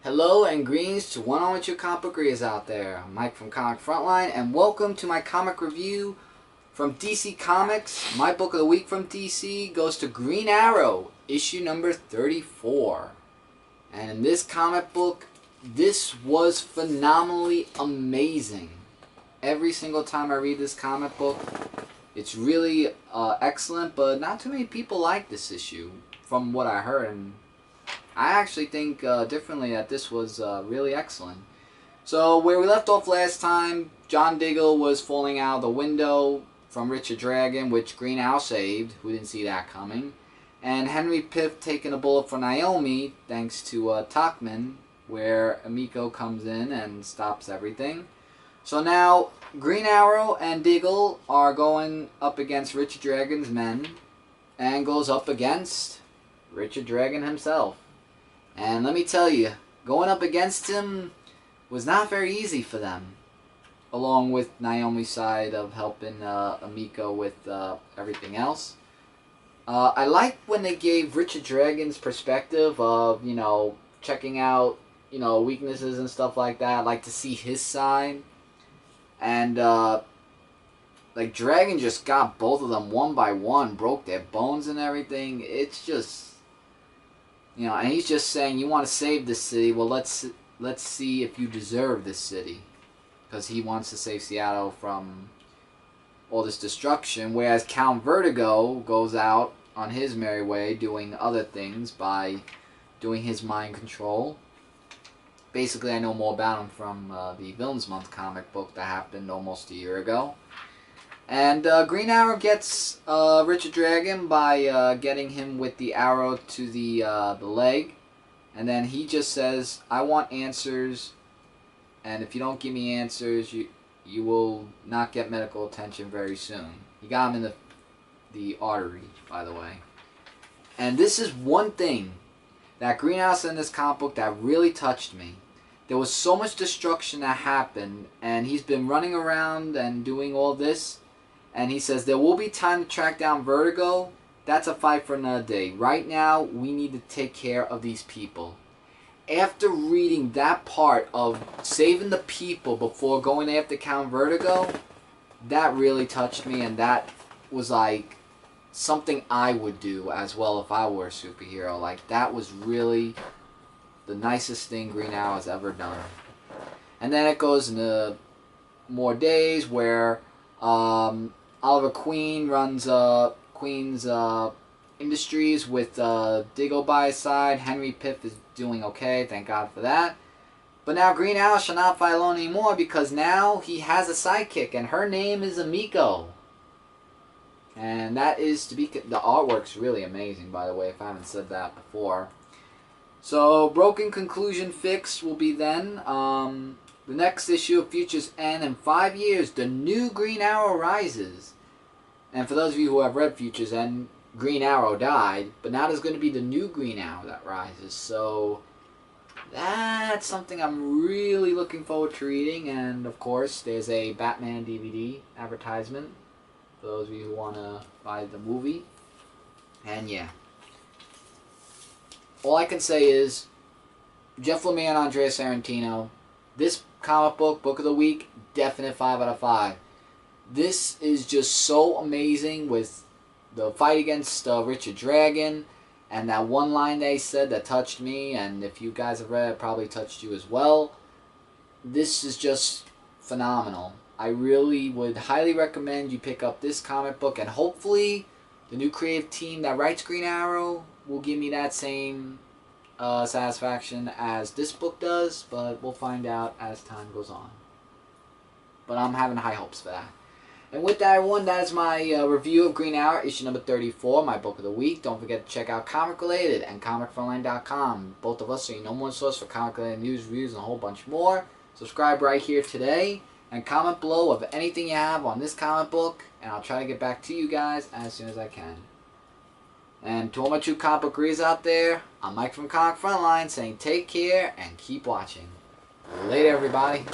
Hello and greetings to one on with your comic book readers out there. I'm Mike from Frontline, and welcome to my comic review from DC Comics. My book of the week from DC goes to Green Arrow, issue number 34. And in this comic book, this was phenomenally amazing. Every single time I read this comic book, it's really excellent, but not too many people like this issue from what I heard. And I actually think differently that this was really excellent. So where we left off last time, John Diggle was falling out of the window from Richard Dragon, which Green Arrow saved. Who didn't see that coming? And Henry Piff taking a bullet for Naomi, thanks to Talkman, where Emiko comes in and stops everything. So now Green Arrow and Diggle are going up against Richard Dragon's men, and goes up against Richard Dragon himself. And let me tell you, going up against him was not very easy for them. Along with Naomi's side of helping Emiko with everything else. I like when they gave Richard Dragon's perspective of, checking out, weaknesses and stuff like that. I like to see his side. And, like, Dragon just got both of them one by one, broke their bones and everything. It's just... and he's just saying, you want to save this city, well, let's see if you deserve this city. Because he wants to save Seattle from all this destruction, whereas Count Vertigo goes out on his merry way doing other things by doing his mind control. Basically, I know more about him from the Villains Month comic book that happened almost a year ago. And Green Arrow gets Richard Dragon by getting him with the arrow to the leg. And then he just says, I want answers, and if you don't give me answers, you will not get medical attention very soon. He got him in the artery, by the way. And this is one thing that Green Arrow said in this comic book that really touched me. There was so much destruction that happened, and he's been running around and doing all this. And he says, there will be time to track down Vertigo. That's a fight for another day. Right now, we need to take care of these people. After reading that part of saving the people before going after Count Vertigo, that really touched me. And that was like something I would do as well if I were a superhero. Like, that was really the nicest thing Green Arrow has ever done. And then it goes into more days where... Oliver Queen runs Queen's Industries with Diggle by his side. Henry Piff is doing okay, thank God for that. But now Green Arrow shall not fight alone anymore because now he has a sidekick, and her name is Emiko. And that is to be... The artwork's really amazing, by the way, if I haven't said that before. So, Broken Conclusion Fixed will be then. The next issue of Futures End in 5 years, the new Green Arrow rises. And for those of you who have read Futures End, Green Arrow died, but now there's going to be the new Green Arrow that rises. So that's something I'm really looking forward to reading. And of course, there's a Batman DVD advertisement for those of you who want to buy the movie. And yeah, all I can say is Jeff Lemire and Andrea Sorrentino. This comic book of the week, definite 5 out of 5. This is just so amazing with the fight against Richard Dragon, and that one line they said that touched me, and if you guys have read it, it probably touched you as well. This is just phenomenal. I really would highly recommend you pick up this comic book, and hopefully the new creative team that writes Green Arrow will give me that same satisfaction as this book does, but we'll find out as time goes on. But I'm having high hopes for that. And with that, everyone, that is my review of Green Arrow, issue number 34, my book of the week. Don't forget to check out Comic Related and ComicFrontline.com. Both of us are your number one source for comic-related news, reviews, and a whole bunch more. Subscribe right here today, and comment below of anything you have on this comic book, and I'll try to get back to you guys as soon as I can. And to all my true comic book readers out there, I'm Mike from Comic Frontline saying take care and keep watching. Later, everybody.